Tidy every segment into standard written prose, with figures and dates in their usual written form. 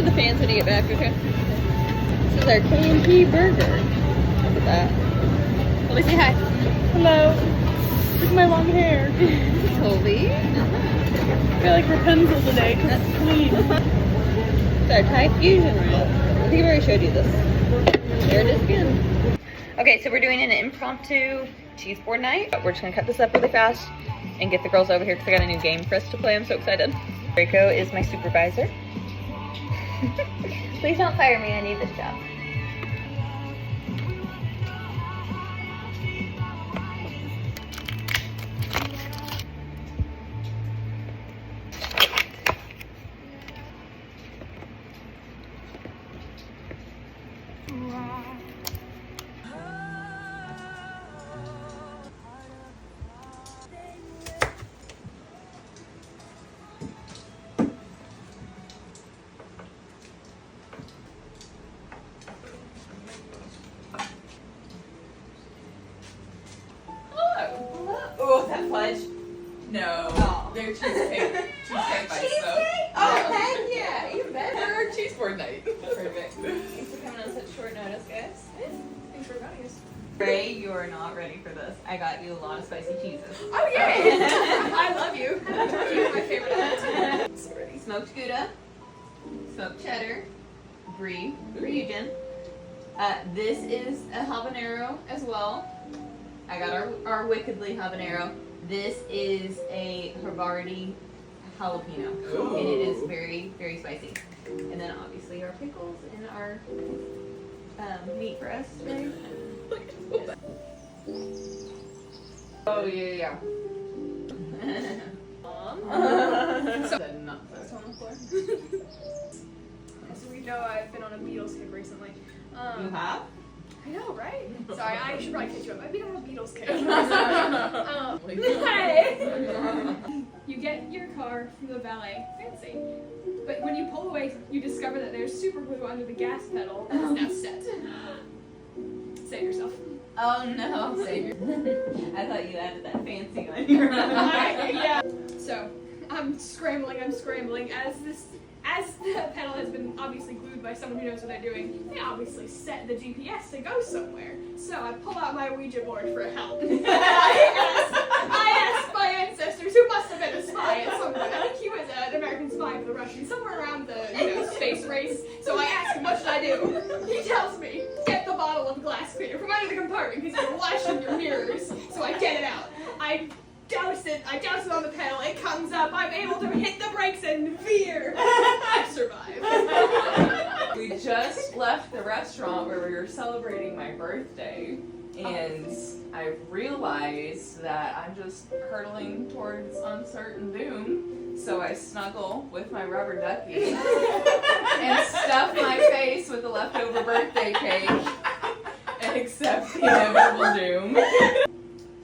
to the fans when you get back, okay? This is our K&P burger. Look at that. Let me say hi. Hello. Look at my long hair. Toby. I feel like Rapunzel today because it's clean. It's our Thai fusion roll. I think I've already showed you this. There it is again. Okay, so we're doing an impromptu cheese board night. We're just gonna cut this up really fast and get the girls over here because I got a new game for us to play. I'm so excited. Draco is my supervisor. Please don't fire me, I need this job. Oh, that fudge. No, Oh. they're cheesecake bites though. Oh, heck yeah, even better. For cheese board night. Perfect. Thanks for coming on such short notice, guys. Thanks for inviting us. Ray, you are not ready for this. I got you a lot of spicy cheeses. Oh yay! I love you. You're my favorite. Smoked Gouda, smoked cheddar, brie for you, Jen. This is a habanero as well. I got our wickedly habanero. This is a Havarti jalapeno, Ooh. and it is very, very spicy. And then obviously our pickles and our meat for us today. Oh yeah. So, The nuts that's on the floor. As we know, I've been on a Beatles kick recently. you have? I know, right? Sorry, I should probably catch you up. I've been on a Beatles kick. Hey! You get your car from the valet, fancy. But when you pull away, you discover that there's super glue under the gas pedal and it's now set. Save yourself. Oh no. I thought you added that fancy on your Yeah. So, I'm scrambling as the pedal has been obviously glued by someone who knows what they're doing. They obviously set the GPS to go somewhere. So I pull out my Ouija board for help. I asked my ancestors, who must have been a spy at some point. I think he was an American spy for the Russians, somewhere around the space race. So I asked him, what should I do? He tells me, get the bottle of glass cleaner from under the compartment because you're washing your mirrors. So I get it out. I douse it on the pedal, it comes up, I'm able to hit the brakes and veer. I survive. We just left the restaurant where we were celebrating my birthday, and I realized that I'm just hurtling towards uncertain doom. So I snuggle with my rubber ducky and stuff my face with the leftover birthday cake and accept the inevitable doom.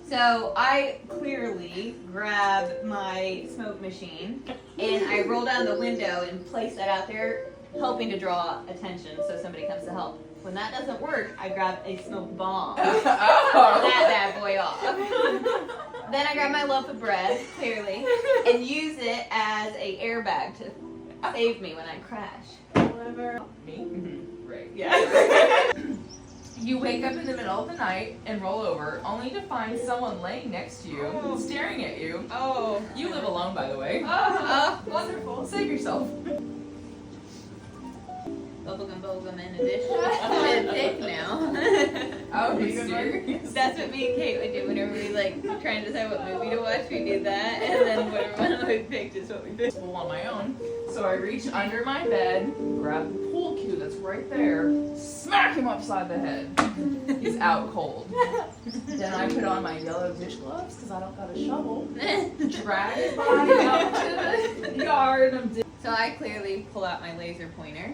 So I clearly grab my smoke machine and I roll down the window and place that out there, hoping to draw attention so somebody comes to help. When that doesn't work, I grab a smoke bomb. That bad boy off. Then I grab my loaf of bread, clearly, and use it as a airbag to save me when I crash. Whatever. Me? Right. Yeah. You wake up in the middle of the night and roll over, only to find someone laying next to you, staring at you. Oh. You live alone, by the way. Oh, wonderful. Save yourself. Bubblegum in addition. I'm thick now. Oh, be serious? That's what me and Kate would do whenever we trying to decide what movie to watch. We did that, and then whatever one we picked is what we did. Well, on my own. So I reach under my bed, grab the pool cue that's right there, smack him upside the head. He's out cold. Then I put on my yellow dish gloves because I don't got a shovel. Drag his body up to the yard. So I clearly pull out my laser pointer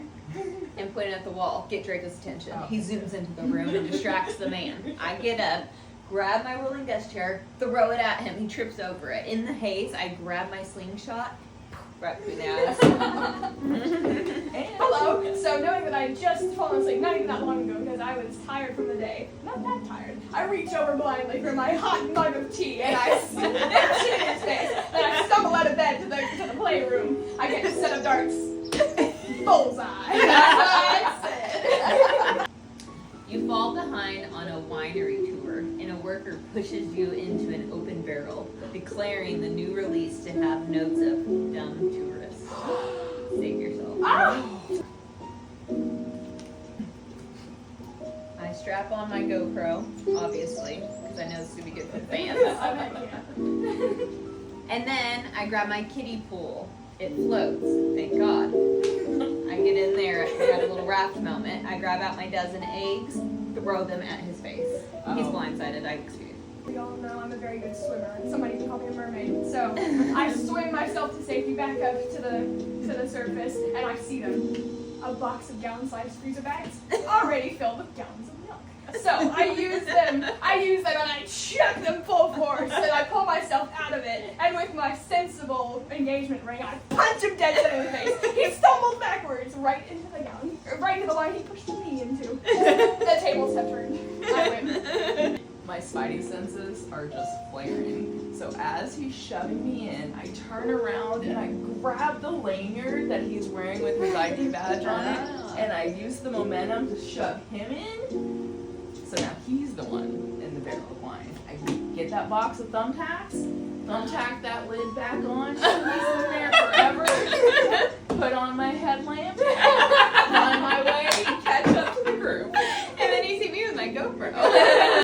and put it at the wall. Get Draco's attention. He zooms into the room and distracts the man. I get up, grab my rolling desk chair, throw it at him. He trips over it. In the haze, I grab my slingshot, right through the eyes. Hello. So knowing that I had just fallen asleep, not even that long ago, because I was tired from the day, not that tired, I reach over blindly for my hot mug of tea and I smash it in his face. Then I stumble out of bed to the playroom. I get to set up darts. bullseye. That's what I said. You fall behind on a winery tour, and a worker pushes you into an open barrel, declaring the new release to have notes of dumb tourists. Save yourself. I strap on my GoPro, obviously, because I know this is going to be good for fans. And then I grab my kiddie pool. It floats, thank God. I get in there, I got a little raft moment. I grab out my dozen eggs, throw them at his face. He's blindsided, I excuse. We all know I'm a very good swimmer. Somebody can call me a mermaid. So I swim myself to safety back up to the surface, and I see them. A box of gallon-sized freezer bags already filled with gallons of milk. So I use them and I chuck them full force, and I pull myself out of it, and with my sensible engagement ring, I punch him dead center in the face. He stumbled backwards right into the gallon, right into the line he pushed me into. The tables have turned. I win. My spidey senses are just flaring. So as he's shoving me in, I turn around and I grab the lanyard that he's wearing with his ID badge on it, and I use the momentum to shove him in. So now he's the one in the barrel of wine. I get that box of thumbtacks, thumbtack that lid back on, he's in there forever, put on my headlamp, on my way, catch up to the group. And then you see me with my GoPro.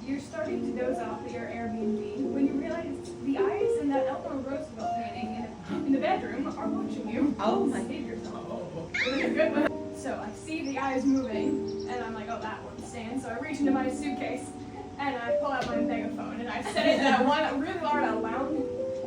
You're starting to doze off at your Airbnb when you realize the eyes in that Eleanor Roosevelt painting in the bedroom are watching you. Oh my Save yourself. Good one. So I see the eyes moving, and I'm like, oh, that won't stand. So I reach into my suitcase, and I pull out my megaphone, and I set it to one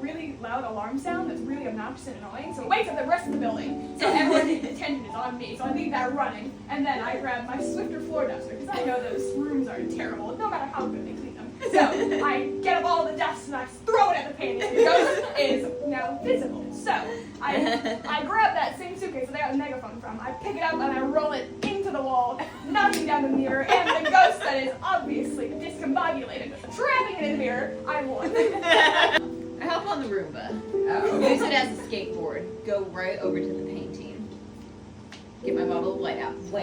really loud alarm sound that's really obnoxious and annoying. So it wakes up the rest of the building. So everyone's attention is on me. So I leave that running, and then I grab my Swifter floor duster because I know those rooms are terrible, no matter how good they clean them. So I get up all the dust and I throw it at the painting. The ghost is now visible. So I grab that same suitcase that I got the megaphone from. I pick it up and I roll it into the wall, knocking down the mirror, and the ghost that is obviously discombobulated, trapping it in the mirror. I won. I hop on the Roomba. Oh. Use it as a skateboard. Go right over to the painting. Get my bottle of white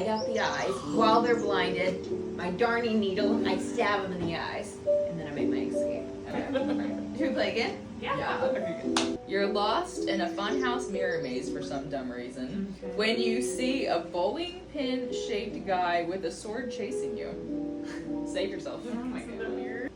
out the eyes while they're blinded. My darning needle, I stab them in the eyes, and then I make my escape. Should we play again? Yeah. Okay, good. You're lost in a funhouse mirror maze for some dumb reason. Okay. When you see a bowling pin shaped guy with a sword chasing you. Save yourself. Oh my God.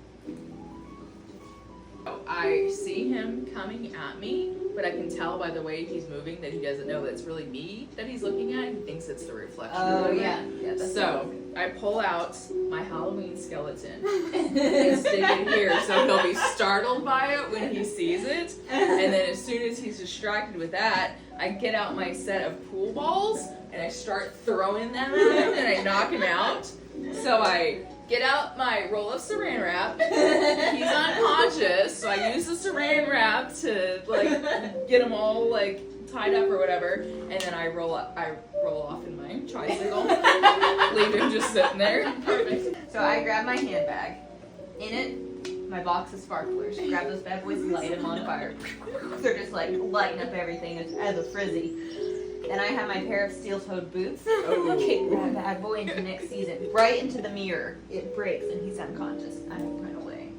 I see him coming at me, but I can tell by the way he's moving that he doesn't know that it's really me that he's looking at. He thinks it's the reflection. Oh of it. yeah. That's So I pull out my Halloween skeleton and stick it here so he'll be startled by it when he sees it. And then as soon as he's distracted with that, I get out my set of pool balls and I start throwing them at him and I knock him out. So I get out my roll of saran wrap. He's unconscious, so I use the saran wrap to like get him all like tied up or whatever, and then I roll off in my tricycle, leave him just sitting there. So I grab my handbag. In it, my box of sparklers. Grab those bad boys and light them on fire. They're just like lighting up everything as a frizzy. Then I have my pair of steel-toed boots. Kick that bad boy into next season. Right into the mirror. It breaks and he's unconscious. I run away.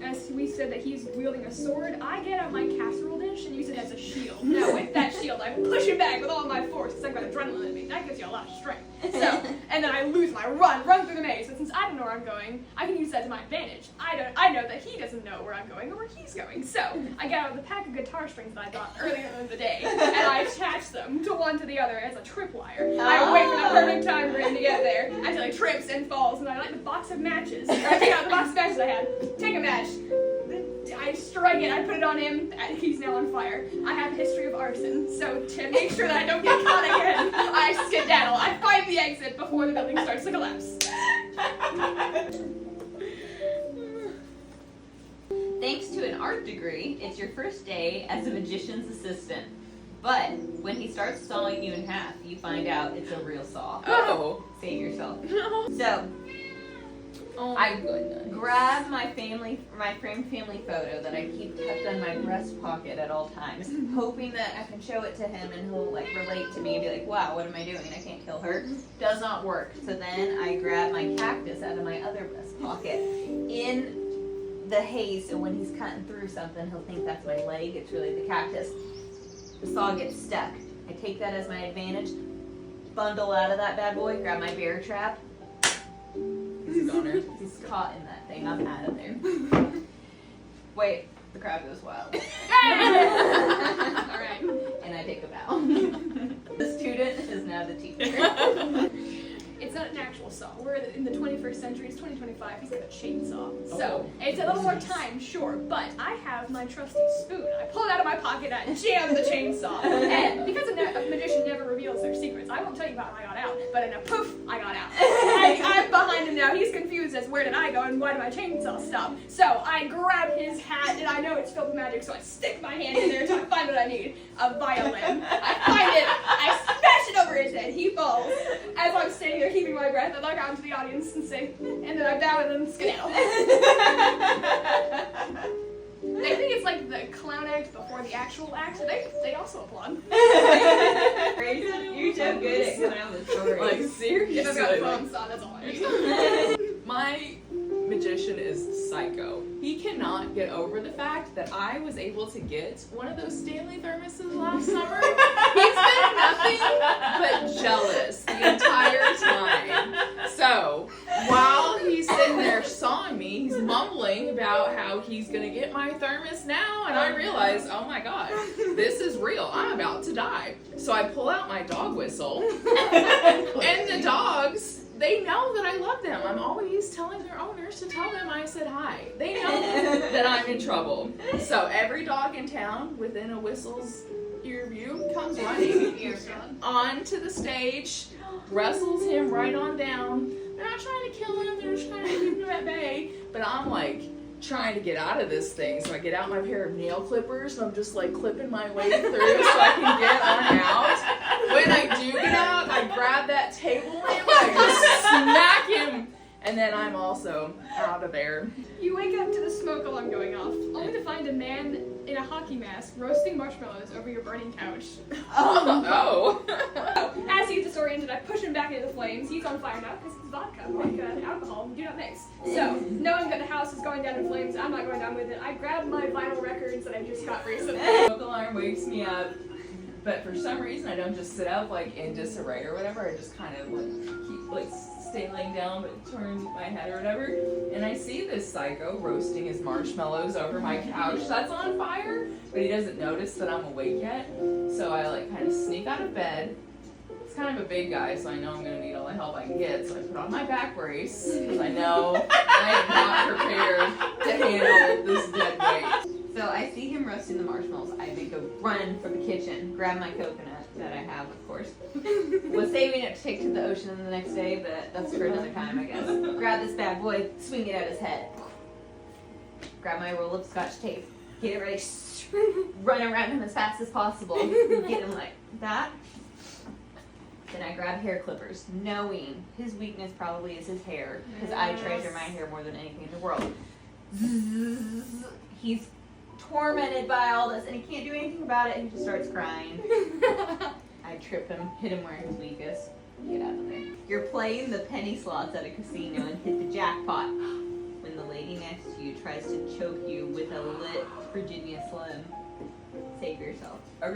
As we said that he's wielding a sword, I get out my casserole dish and use it as a shield. Now with that shield, I push him back with all my force because I've got adrenaline in me. That gives you a lot of strength. So, and then I lose my run through the maze. But since I don't know where I'm going, I can use that to my advantage. I know that he doesn't know where I'm going or where he's going. So I get out the pack of guitar strings that I bought earlier in the day, and I attach them to one to the other as a tripwire. I wait for the perfect time for him to get there until he trips and falls, and I light the box of matches. I take out the box of matches I had, take a match, I strike it, I put it on him, and he's now on fire. I have a history of arson, so to make sure that I don't get caught again, I skedaddle. I find the exit before the building starts to collapse. Thanks to an art degree, it's your first day as a magician's assistant. But when he starts sawing you in half, you find out it's a real saw. Oh. Save yourself. No. So, Oh my goodness. grab my framed family photo that I keep tucked in my breast pocket at all times, hoping that I can show it to him and he'll like relate to me and be like, wow, what am I doing? I can't kill her. Does not work. So then I grab my cactus out of my other breast pocket in the haze, so when he's cutting through something, he'll think that's my leg. It's really the cactus. The saw gets stuck. I take that as my advantage, bundle out of that bad boy, grab my bear trap. He's a goner. He's caught in that thing. I'm out of there. Wait, the crowd goes wild. Alright. And I take a bow. The student is now the teacher. It's not an actual saw. We're in the 21st century. It's 2025. He's got a chainsaw. Oh. So it's a little more time, sure, but I have my trusty spoon. I pull it out of my pocket and jam the chainsaw. And because a magician never reveals their secrets, I won't tell you how I got out, but in a poof, I got out. I'm behind him now. He's confused as where did I go and why did my chainsaw stop? So I grab his hat and I know it's filled with magic, so I stick my hand in there until I find what I need. A violin. I find it. I smash it over his head. He falls. As I'm standing there keeping my breath, I look out into the audience and say, and then I bow and then skedaddle. They think it's like the clown act before the actual act, so they also applaud. You're so good at clown stories. Like, seriously. If I've got a phone saw, that's all I need. My magician is psycho. He cannot get over the fact that I was able to get one of those Stanley thermoses last summer. He's been nothing but jealous the entire time. So, while he's sitting there sawing me, he's mumbling about how he's gonna get my thermos now, and I realize, oh my god, this is real. I'm about to die. So I pull out my dog whistle, and the dogs, they know that I love them. I'm always telling their owners to tell them I said hi. They know that I'm in trouble. So every dog in town within a whistle's ear view comes running onto the stage, wrestles him right on down. They're not trying to kill him, they're just trying to keep him at bay. But I'm like trying to get out of this thing. So I get out my pair of nail clippers and I'm just like clipping my way through so I can get on out. When I do get out, I grab that table lamp and I just smack him. And then I'm also out of there. You wake up to the smoke alarm going off, only to find a man in a hockey mask roasting marshmallows over your burning couch. Oh. As he gets disoriented, I push him back into the flames. He's on fire now because it's vodka and alcohol do not mix. So, knowing that the house is going down in flames, I'm not going down with it. I grab my vinyl records that I just got recently. Smoke alarm wakes me up, but for some reason I don't just sit up like in disarray or whatever. I just kind of like keep like stay laying down but turn my head or whatever. And I see this psycho roasting his marshmallows over my couch that's on fire, but he doesn't notice that I'm awake yet. So I like kind of sneak out of bed. It's kind of a big guy, so I know I'm gonna need all the help I can get. So I put on my back brace because I know I am not prepared to handle this dead weight. So I see him roasting the marshmallows. I then go run for the kitchen, grab my coconut that I have, of course. Was saving it to take to the ocean the next day, but that's for another time, I guess. Grab this bad boy, swing it at his head. Grab my roll of Scotch tape, get it ready, run around him as fast as possible. Get him like that. Then I grab hair clippers, knowing his weakness probably is his hair, because I treasure my hair more than anything in the world. He's tormented by all this, and he can't do anything about it. He just starts crying. I trip him, hit him where he's weakest. Get out of there. You're playing the penny slots at a casino and hit the jackpot when the lady next to you tries to choke you with a lit Virginia Slim. Save yourself. Okay.